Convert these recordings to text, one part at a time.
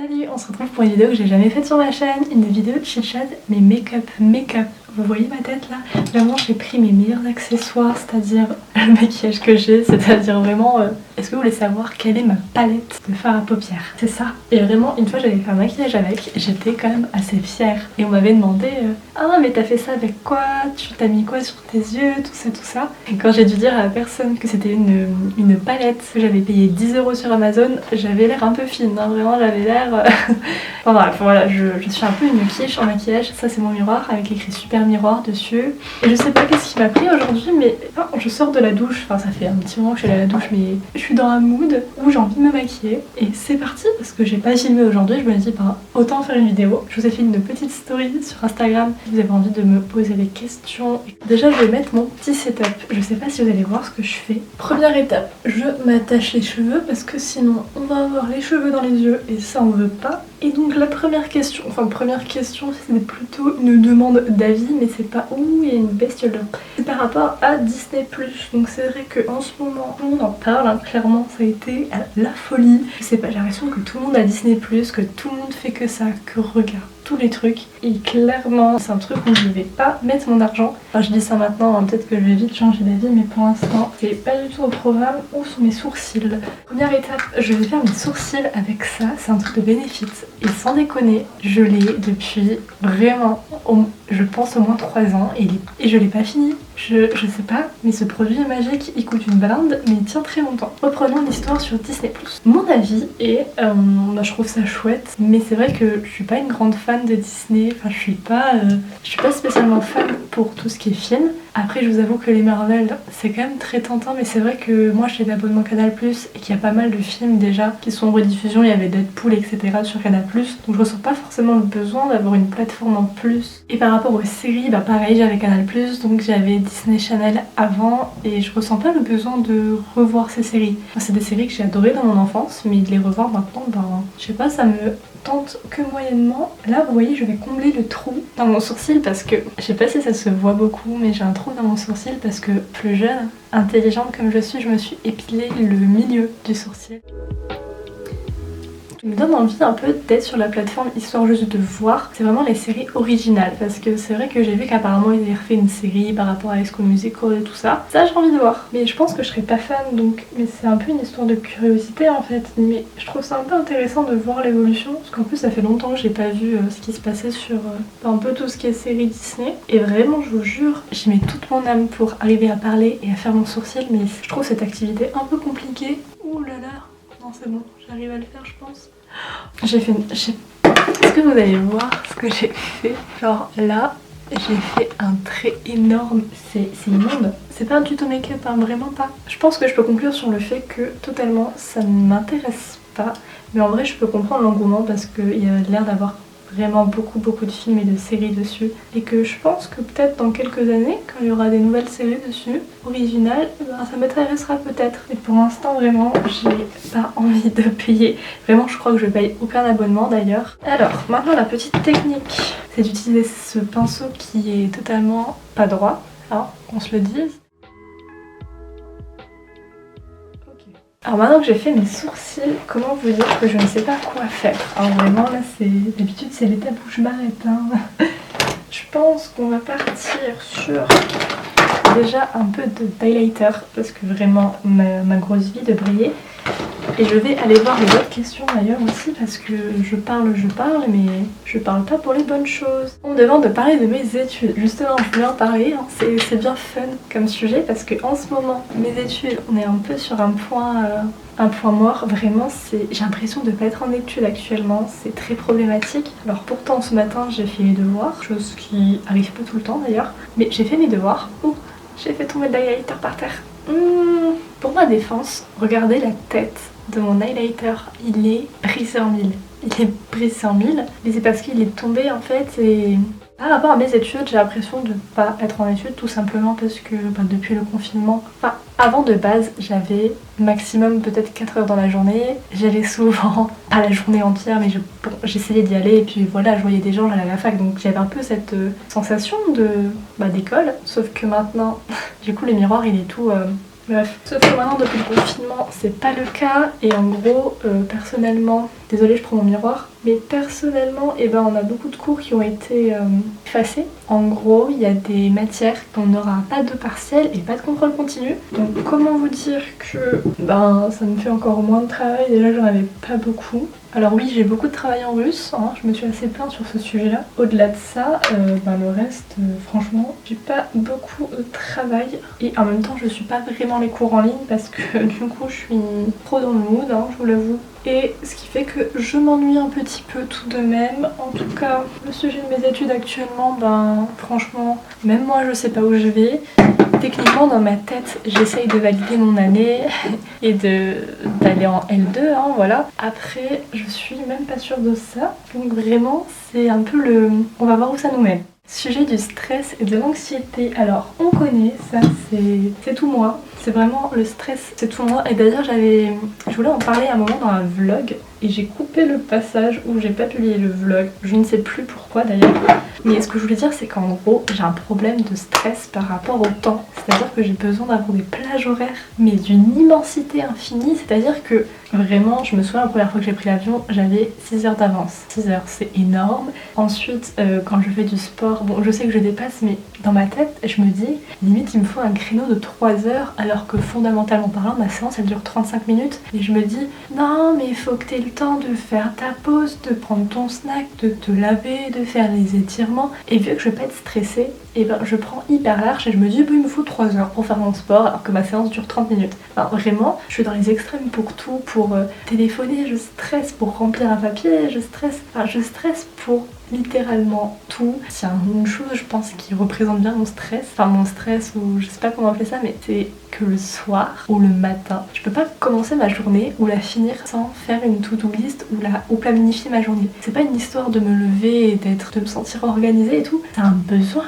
Salut, on se retrouve pour une vidéo que j'ai jamais faite sur ma chaîne, une vidéo de chit-chat, mais make-up. Vous voyez ma tête là? Vraiment j'ai pris mes meilleurs accessoires, c'est-à-dire le maquillage que j'ai, c'est-à-dire vraiment... Est-ce que vous voulez savoir quelle est ma palette de fard à paupières? C'est ça. Et vraiment, une fois j'allais faire un maquillage avec, j'étais quand même assez fière. Et on m'avait demandé ah mais t'as fait ça avec quoi? Tu t'as mis quoi sur tes yeux? Tout ça. Et quand j'ai dû dire à la personne que c'était une palette que j'avais payé 10 € sur Amazon, j'avais l'air un peu fine, hein, vraiment j'avais l'air... Enfin bref, voilà, je suis un peu une quiche en maquillage. Ça c'est mon miroir avec écrit super miroir dessus. Et je sais pas qu'est-ce qui m'a pris aujourd'hui, mais je sors de la douche. Enfin ça fait un petit moment que je suis allée à la douche, mais je suis dans un mood où j'ai envie de me maquiller. Et c'est parti parce que j'ai pas filmé aujourd'hui, je me dis autant faire une vidéo. Je vous ai fait une petite story sur Instagram si vous avez envie de me poser des questions. Déjà je vais mettre mon petit setup. Je sais pas si vous allez voir ce que je fais. Première étape, je m'attache les cheveux parce que sinon on va avoir les cheveux dans les yeux et ça on veut pas. Et donc la première question, c'est plutôt une demande d'avis, mais c'est pas où il y a une bestiole. C'est par rapport à Disney+. Donc c'est vrai qu'en ce moment, tout le monde en parle, hein, clairement ça a été la folie. Je sais pas, j'ai l'impression que tout le monde a Disney+, que tout le monde fait que ça, que regarde tous les trucs. Et clairement, c'est un truc où je vais pas mettre mon argent. Enfin je dis ça maintenant, hein, peut-être que je vais vite changer d'avis, mais pour l'instant, c'est pas du tout au programme ou sur mes sourcils. Première étape, je vais faire mes sourcils avec ça, c'est un truc de Benefit. Et sans déconner, je l'ai depuis vraiment, je pense au moins 3 ans et je l'ai pas fini. Je sais pas, mais ce produit est magique, il coûte une blinde, mais il tient très longtemps. Reprenons l'histoire sur Disney+. Mon avis est, je trouve ça chouette, mais c'est vrai que je suis pas une grande fan de Disney, enfin je suis pas spécialement fan pour tout ce qui est film. Après je vous avoue que les Marvel c'est quand même très tentant, mais c'est vrai que moi j'ai l'abonnement Canal+, et qu'il y a pas mal de films déjà qui sont en rediffusion, il y avait Deadpool etc sur Canal+, donc je ressens pas forcément le besoin d'avoir une plateforme en plus. Et par rapport aux séries, pareil j'avais Canal+, donc j'avais Disney Channel avant et je ressens pas le besoin de revoir ces séries. Enfin, c'est des séries que j'ai adorées dans mon enfance, mais de les revoir maintenant, je sais pas, ça me tente que moyennement. Là vous voyez je vais combler le trou dans mon sourcil parce que, je sais pas si ça se voit beaucoup, mais j'ai un trou dans mon sourcil parce que plus jeune, intelligente comme je suis, je me suis épilé le milieu du sourcil. Ça me donne envie un peu d'être sur la plateforme histoire juste de voir. C'est vraiment les séries originales parce que c'est vrai que j'ai vu qu'apparemment ils avaient refait une série par rapport à High School Musical et tout ça. Ça j'ai envie de voir. Mais je pense que je serais pas fan donc. Mais c'est un peu une histoire de curiosité en fait. Mais je trouve ça un peu intéressant de voir l'évolution parce qu'en plus ça fait longtemps que j'ai pas vu ce qui se passait sur un peu tout ce qui est série Disney. Et vraiment je vous jure, j'y mets toute mon âme pour arriver à parler et à faire mon sourcil. Mais je trouve cette activité un peu compliquée. Ouh là là. Non c'est bon, j'arrive à le faire je pense. Est-ce que vous allez voir ce que j'ai fait? Genre là, j'ai fait un trait énorme, c'est immonde. C'est pas un tuto make-up, hein, vraiment pas. Je pense que je peux conclure sur le fait que totalement ça ne m'intéresse pas. Mais en vrai je peux comprendre l'engouement parce qu'il y a l'air d'avoir vraiment beaucoup de films et de séries dessus. Et que je pense que peut-être dans quelques années, quand il y aura des nouvelles séries dessus, originales, ça m'intéressera peut-être. Et pour l'instant vraiment, j'ai pas envie de payer. Vraiment je crois que je paye aucun abonnement d'ailleurs. Alors maintenant la petite technique, c'est d'utiliser ce pinceau qui est totalement pas droit, hein, qu'on se le dise. Alors maintenant que j'ai fait mes sourcils, comment vous dire que je ne sais pas quoi faire. Alors vraiment là d'habitude c'est l'étape où je m'arrête. Hein. Je pense qu'on va partir sur déjà un peu de highlighter parce que vraiment ma grosse vie de briller. Et je vais aller voir les autres questions d'ailleurs aussi parce que je parle mais je parle pas pour les bonnes choses. On me demande de parler de mes études. Justement je voulais en parler, hein. C'est bien fun comme sujet parce que en ce moment mes études on est un peu sur un point mort. Vraiment j'ai l'impression de pas être en études actuellement, c'est très problématique. Alors pourtant ce matin j'ai fait mes devoirs, chose qui arrive pas tout le temps d'ailleurs, mais j'ai fait mes devoirs. Ouh, j'ai fait tomber le highlighter par terre. Pour ma défense, regardez la tête de mon highlighter, il est brisé en mille. Il est brisé en mille, mais c'est parce qu'il est tombé en fait et... Par rapport à mes études, j'ai l'impression de pas être en études tout simplement parce que depuis le confinement, avant de base, j'avais maximum peut-être 4 heures dans la journée. J'allais souvent, pas la journée entière, mais j'essayais d'y aller et puis voilà, je voyais des gens, j'allais à la fac, donc j'avais un peu cette sensation d'école. Sauf que maintenant, du coup le miroir il est tout Bref, sauf que maintenant depuis le confinement c'est pas le cas et en gros personnellement, désolée je prends mon miroir, mais personnellement on a beaucoup de cours qui ont été effacés. En gros il y a des matières qu'on n'aura pas de partiel et pas de contrôle continu. Donc comment vous dire que ça me fait encore moins de travail, déjà j'en avais pas beaucoup. Alors oui, j'ai beaucoup de travail en russe, hein, je me suis assez plainte sur ce sujet-là. Au-delà de ça, le reste, franchement, j'ai pas beaucoup de travail. Et en même temps, je suis pas vraiment les cours en ligne parce que du coup, je suis trop dans le mood, hein, je vous l'avoue. Et ce qui fait que je m'ennuie un petit peu tout de même. En tout cas, le sujet de mes études actuellement, franchement, même moi je sais pas où je vais. Techniquement dans ma tête j'essaye de valider mon année et d'aller en L2 hein, voilà. Après je suis même pas sûre de ça. Donc vraiment c'est un peu on va voir où ça nous mène. Sujet du stress et de l'anxiété. Alors on connaît ça, c'est tout moi. C'est vraiment le stress, c'est tout moi. Et d'ailleurs je voulais en parler à un moment dans un vlog et j'ai coupé le passage où j'ai pas publié le vlog. Je ne sais plus pourquoi d'ailleurs. Mais ce que je voulais dire c'est qu'en gros j'ai un problème de stress par rapport au temps. C'est-à-dire que j'ai besoin d'avoir des plages horaires mais d'une immensité infinie. C'est-à-dire que vraiment je me souviens la première fois que j'ai pris l'avion j'avais 6 heures d'avance. 6 heures c'est énorme. Ensuite quand je fais du sport, bon je sais que je dépasse mais dans ma tête je me dis limite il me faut un créneau de 3 heures alors que fondamentalement parlant ma séance elle dure 35 minutes et je me dis non mais il faut que tu aies le temps de faire ta pause, de prendre ton snack, de te laver, de faire les étirements et vu que je vais pas être stressée je prends hyper large et je me dis il me faut 3 heures pour faire mon sport alors que ma séance dure 30 minutes. Vraiment je suis dans les extrêmes pour tout, pour téléphoner je stresse, pour remplir un papier je stresse pour littéralement tout. S'il y a une chose je pense qui représente bien mon stress ou je sais pas comment appeler ça mais c'est que le soir ou le matin je peux pas commencer ma journée ou la finir sans faire une to-do list ou planifier ma journée. C'est pas une histoire de me lever et de me sentir organisée et tout, c'est un besoin.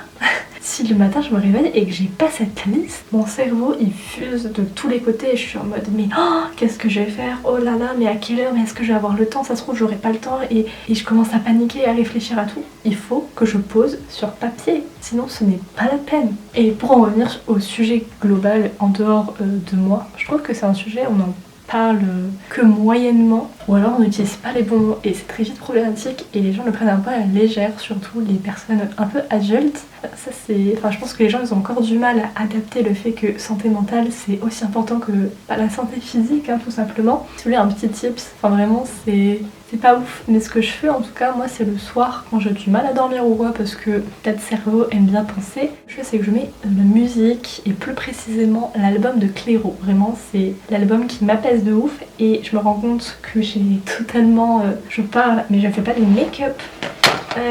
Si le matin je me réveille et que j'ai pas cette liste, mon cerveau il fuse de tous les côtés et je suis en mode mais qu'est-ce que je vais faire, oh là là mais à quelle heure, mais est-ce que je vais avoir le temps, ça se trouve j'aurai pas le temps et je commence à paniquer et à réfléchir à tout. Il faut que je pose sur papier, sinon ce n'est pas la peine. Et pour en revenir au sujet global en dehors de moi, je trouve que c'est un sujet on en parle que moyennement ou alors on n'utilise pas les bons mots et c'est très vite problématique et les gens le prennent un peu à la légère, surtout les personnes un peu adultes. Ça je pense que les gens ils ont encore du mal à adapter le fait que santé mentale c'est aussi important que la santé physique hein, tout simplement. Si vous voulez un petit tips, vraiment c'est pas ouf mais ce que je fais en tout cas moi c'est le soir quand j'ai du mal à dormir ou quoi parce que peut-être cerveau aime bien penser, ce que je fais c'est que je mets de la musique et plus précisément l'album de Clairo. Vraiment c'est l'album qui m'apaise de ouf et je me rends compte que j'ai totalement je parle mais je fais pas de make-up.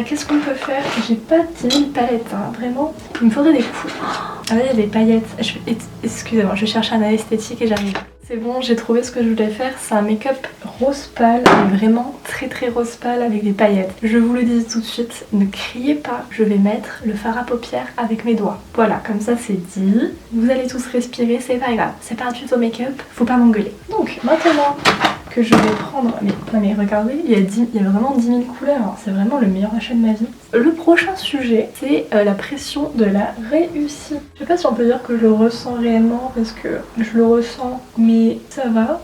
Qu'est-ce qu'on peut faire? J'ai pas 10 000 palettes, hein, vraiment. Il me faudrait des coups. Ah là, il y a des paillettes. Excusez-moi, je cherche un esthétique et j'arrive. C'est bon, j'ai trouvé ce que je voulais faire. C'est un make-up rose pâle, mais vraiment très très rose pâle avec des paillettes. Je vous le dis tout de suite, ne criez pas. Je vais mettre le fard à paupières avec mes doigts. Voilà, comme ça c'est dit. Vous allez tous respirer, c'est pas grave. C'est pas un tuto make-up, faut pas m'engueuler. Donc maintenant que je vais prendre... Mais regardez, il y a vraiment 10 000 couleurs, hein. C'est vraiment le meilleur achat de ma vie. Le prochain sujet, c'est la pression de la réussite. Je sais pas si on peut dire que je le ressens réellement, parce que je le ressens, mais ça va.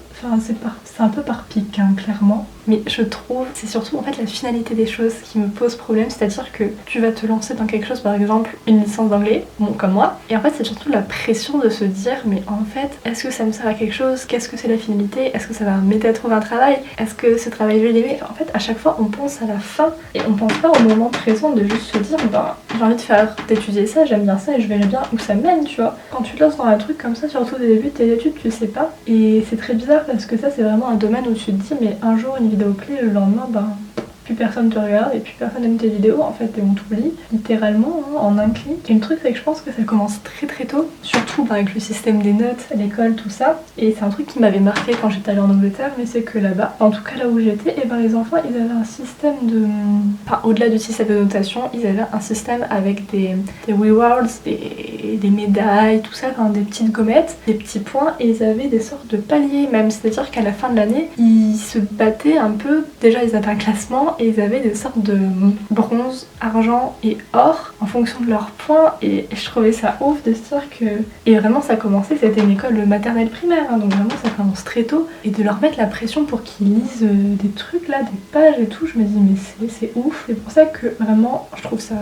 C'est un peu par pic, hein, clairement. Mais je trouve, c'est surtout en fait la finalité des choses qui me pose problème. C'est-à-dire que tu vas te lancer dans quelque chose, par exemple une licence d'anglais, bon comme moi. Et en fait c'est surtout la pression de se dire mais en fait est-ce que ça me sert à quelque chose? Qu'est-ce que c'est la finalité? Est-ce que ça va m'aider à trouver un travail? Est-ce que ce travail je vais l'aimer? En fait à chaque fois on pense à la fin et on pense pas au moment présent de juste se dire j'ai envie d'étudier ça, j'aime bien ça et je verrai bien où ça mène, tu vois. Quand tu te lances dans un truc comme ça, surtout au début de tes études, tu sais pas. Et c'est très bizarre parce que ça c'est vraiment un domaine où tu te dis mais un jour une vidéo clé, le lendemain plus personne te regarde et plus personne aime tes vidéos en fait et on t'oublie littéralement hein, en un clic. Et le truc c'est que je pense que ça commence très très tôt, surtout avec le système des notes à l'école, tout ça. Et c'est un truc qui m'avait marqué quand j'étais allée en Angleterre, mais c'est que là-bas, en tout cas là où j'étais, les enfants ils avaient un système de... au-delà du système de notation, ils avaient un système avec des rewards, des médailles, tout ça, des petites gommettes, des petits points et ils avaient des sortes de paliers même, c'est-à-dire qu'à la fin de l'année, ils se battaient un peu, déjà ils avaient un classement blanc et ils avaient des sortes de bronze, argent et or en fonction de leurs points et je trouvais ça ouf de se dire que... Et vraiment ça commençait, c'était une école maternelle primaire, hein, donc vraiment ça commence très tôt et de leur mettre la pression pour qu'ils lisent des trucs là, des pages et tout, je me dis mais c'est ouf. C'est pour ça que vraiment je trouve ça...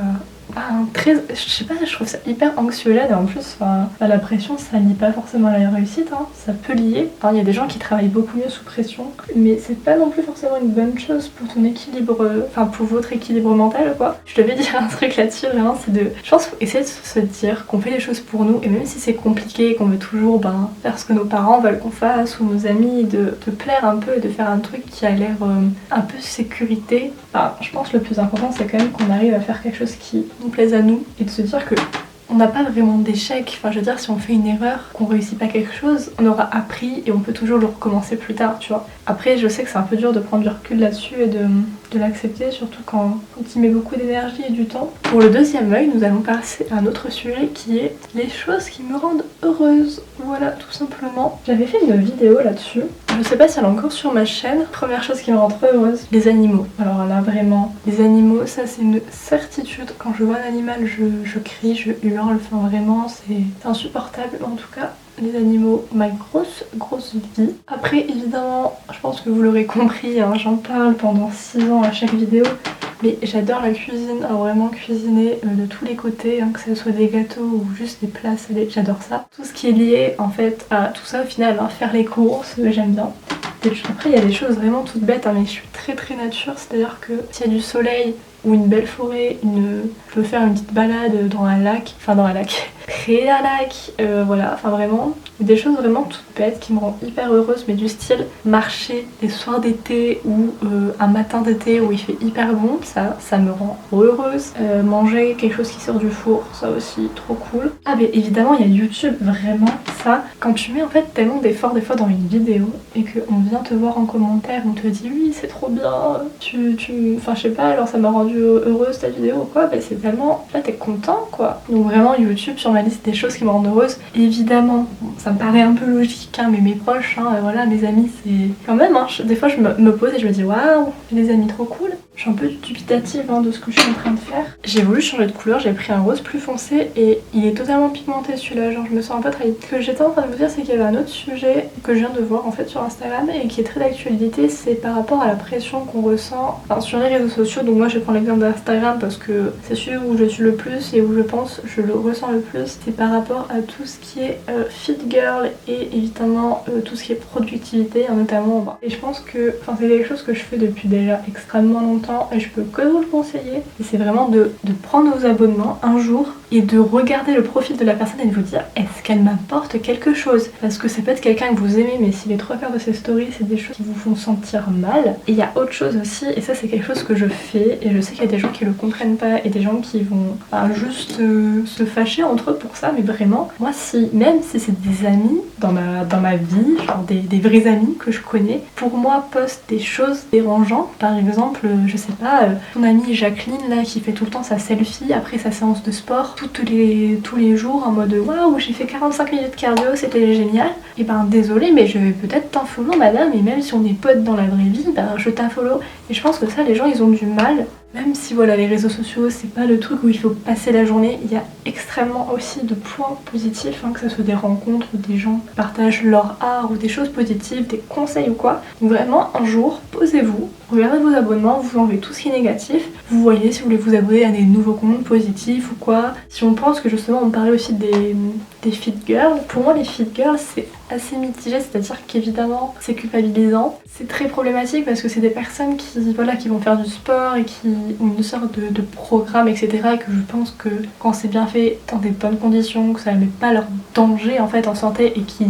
je sais pas, je trouve ça hyper anxiogène et en plus la pression ça lie pas forcément à la réussite, hein. Ça peut lier. Il y a des gens qui travaillent beaucoup mieux sous pression mais c'est pas non plus forcément une bonne chose pour ton équilibre, pour votre équilibre mental quoi. Je devais dire un truc là-dessus vraiment, c'est de... Je pense qu'il faut essayer de se dire qu'on fait les choses pour nous et même si c'est compliqué, qu'on veut toujours faire ce que nos parents veulent qu'on fasse ou nos amis, de plaire un peu et de faire un truc qui a l'air un peu sécurité. Je pense que le plus important c'est quand même qu'on arrive à faire quelque chose qui nous plaise à nous et de se dire que on n'a pas vraiment d'échec. Enfin, je veux dire, si on fait une erreur, qu'on réussit pas quelque chose, on aura appris et on peut toujours le recommencer plus tard, tu vois. Après, je sais que c'est un peu dur de prendre du recul là-dessus et de l'accepter, surtout quand il met beaucoup d'énergie et du temps. Pour le deuxième œil, nous allons passer à un autre sujet qui est les choses qui me rendent heureuse. Voilà, tout simplement. J'avais fait une vidéo là-dessus. Je sais pas si elle est encore sur ma chaîne. Première chose qui me rend trop heureuse, les animaux. Alors là, vraiment, les animaux, ça c'est une certitude. Quand je vois un animal, je crie, je hurle. Enfin, vraiment, c'est insupportable. En tout cas, les animaux, ma grosse vie. Après, évidemment, je pense que vous l'aurez compris, hein, j'en parle pendant 6 ans à chaque vidéo. Mais j'adore la cuisine, alors vraiment cuisiner de tous les côtés, hein, que ce soit des gâteaux ou juste des plats salés, j'adore ça. Tout ce qui est lié en fait à tout ça au final, hein, faire les courses, j'aime bien. Après il y a des choses vraiment toutes bêtes, hein, mais je suis très nature, c'est-à-dire que s'il y a du soleil ou une belle forêt, je peux faire une petite balade dans un lac, près d'un lac, voilà, enfin vraiment, des choses vraiment toutes bêtes qui me rendent hyper heureuse, mais du style marcher des soirs d'été ou un matin d'été où il fait hyper bon, ça me rend heureuse. Manger quelque chose qui sort du four, ça aussi, trop cool. Ah mais évidemment il y a YouTube, vraiment ça, quand tu mets en fait tellement d'efforts des fois dans une vidéo et qu'on vient te voir en commentaire, on te dit oui c'est trop bien, enfin je sais pas, alors ça m'a rendu heureuse ta vidéo ou quoi, bah c'est tellement, là t'es content quoi. Donc vraiment YouTube sur ma liste des choses qui me rendent heureuse. Évidemment, ça me paraît un peu logique, hein, mais mes proches, hein, voilà, mes amis, c'est quand même, hein, des fois je me pose et je me dis waouh, j'ai des amis trop cool. Je suis un peu dubitative de ce que je suis en train de faire. J'ai voulu changer de couleur, j'ai pris un rose plus foncé et il est totalement pigmenté celui-là, genre je me sens un peu trahie. Ce que j'étais en train de vous dire, c'est qu'il y avait un autre sujet que je viens de voir en fait sur Instagram et qui est très d'actualité, c'est par rapport à la pression qu'on ressent sur les réseaux sociaux. Donc moi je prends l'exemple d'Instagram parce que c'est celui où je suis le plus et où je pense je le ressens le plus. C'est par rapport à tout ce qui est fit girl et évidemment tout ce qui est productivité, notamment. Et je pense que c'est quelque chose que je fais depuis déjà extrêmement longtemps et je peux que vous le conseiller. Et c'est vraiment de prendre vos abonnements un jour et de regarder le profil de la personne et de vous dire est-ce qu'elle m'apporte quelque chose, parce que ça peut être quelqu'un que vous aimez mais si les 3/4 de ses stories c'est des choses qui vous font sentir mal. Et il y a autre chose aussi et ça c'est quelque chose que je fais et je sais qu'il y a des gens qui le comprennent pas et des gens qui vont juste se fâcher entre eux pour ça, mais vraiment moi même si c'est des amis dans ma vie, genre des vrais amis que je connais, pour moi postent des choses dérangeantes, par exemple je sais pas, ton amie Jacqueline là qui fait tout le temps sa selfie après sa séance de sport tous les jours en mode waouh j'ai fait 45 minutes de cardio, c'était génial. Et désolé mais je vais peut-être t'unfollow madame, et même si on est potes dans la vraie vie, je t'unfollow. Et je pense que ça les gens ils ont du mal. Même si voilà les réseaux sociaux c'est pas le truc où il faut passer la journée, il y a extrêmement aussi de points positifs, que ce soit des rencontres, des gens qui partagent leur art ou des choses positives, des conseils ou quoi. Donc vraiment un jour, posez-vous, regardez vos abonnements, vous enlevez tout ce qui est négatif, vous voyez si vous voulez vous abonner à des nouveaux comptes positifs ou quoi. Si on pense que justement on parlait aussi des fit girls, pour moi les fit girls c'est assez mitigé, c'est-à-dire qu'évidemment c'est culpabilisant, c'est très problématique parce que c'est des personnes qui vont faire du sport et qui ont une sorte de programme etc, et que je pense que quand c'est bien fait dans des bonnes conditions, que ça ne met pas leur danger en fait en santé et qui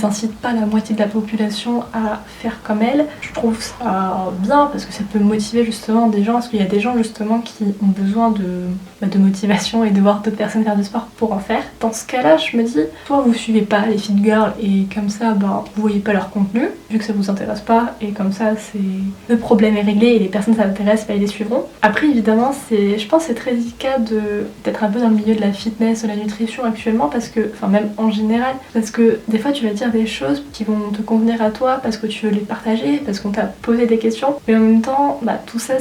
n'incitent pas la moitié de la population à faire comme elles, je trouve ça bien parce que ça peut motiver justement des gens, parce qu'il y a des gens justement qui ont besoin de motivation et de voir d'autres personnes faire du sport pour en faire. Dans ce cas-là, je me dis, soit vous suivez pas les fit girls et comme ça vous voyez pas leur contenu vu que ça vous intéresse pas, et comme ça le problème est réglé et les personnes ça intéresse, ils les suivront. Après évidemment je pense que c'est très délicat d'être un peu dans le milieu de la fitness, de la nutrition actuellement, parce que même en général, parce que des fois tu vas dire des choses qui vont te convenir à toi parce que tu veux les partager, parce qu'on t'a posé des questions, Mais en même temps, tout ça,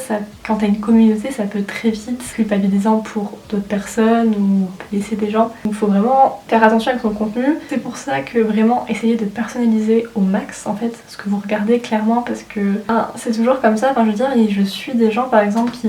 quand t'as une communauté, ça peut très vite culpabilisant pour d'autres personnes ou blesser des gens. Donc il faut vraiment faire attention avec son contenu. C'est pour ça que vraiment essayer de personnaliser au max en fait ce que vous regardez clairement, parce que c'est toujours comme ça. Enfin je veux dire, je suis des gens par exemple qui,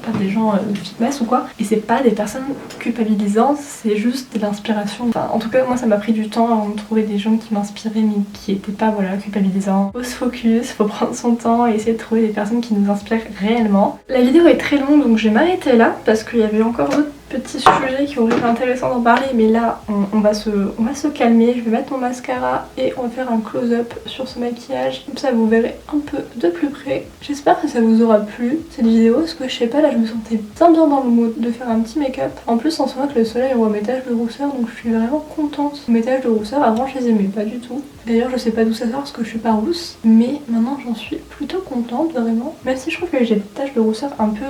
pas des gens fitness ou quoi, et c'est pas des personnes culpabilisantes, c'est juste de l'inspiration. Enfin en tout cas moi ça m'a pris du temps avant de trouver des gens qui m'inspiraient mais qui étaient pas culpabilisants. Faut se focus, faut prendre son temps et essayer de trouver des personnes qui nous inspirent réellement. La vidéo est très longue donc je vais m'arrêter là parce qu'il y avait encore d'autres petits sujets qui auraient été intéressants d'en parler, mais là on va se calmer. Je vais mettre mon mascara et on va faire un close-up sur ce maquillage, comme ça vous verrez un peu de plus près. J'espère que ça vous aura plu cette vidéo, parce que je sais pas, là je me sentais bien dans le mood de faire un petit make-up. En plus en ce moment que le soleil envoie mes taches de rousseur, donc je suis vraiment contente. Mes taches de rousseur avant je les aimais pas du tout. D'ailleurs je sais pas d'où ça sort parce que je suis pas rousse, mais maintenant j'en suis plutôt contente vraiment. Même si je trouve que j'ai des taches de rousseur un peu...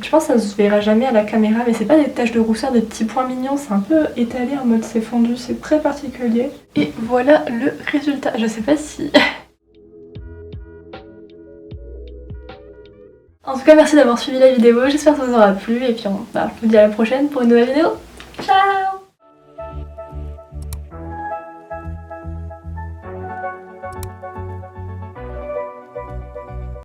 je pense que ça se verra jamais à la caméra, mais c'est pas des taches de rousseur, des petits points mignons, c'est un peu étalé en mode c'est fondu, c'est très particulier. Et voilà le résultat, je sais pas si... En tout cas merci d'avoir suivi la vidéo, j'espère que ça vous aura plu et puis je vous dis à la prochaine pour une nouvelle vidéo. Ciao!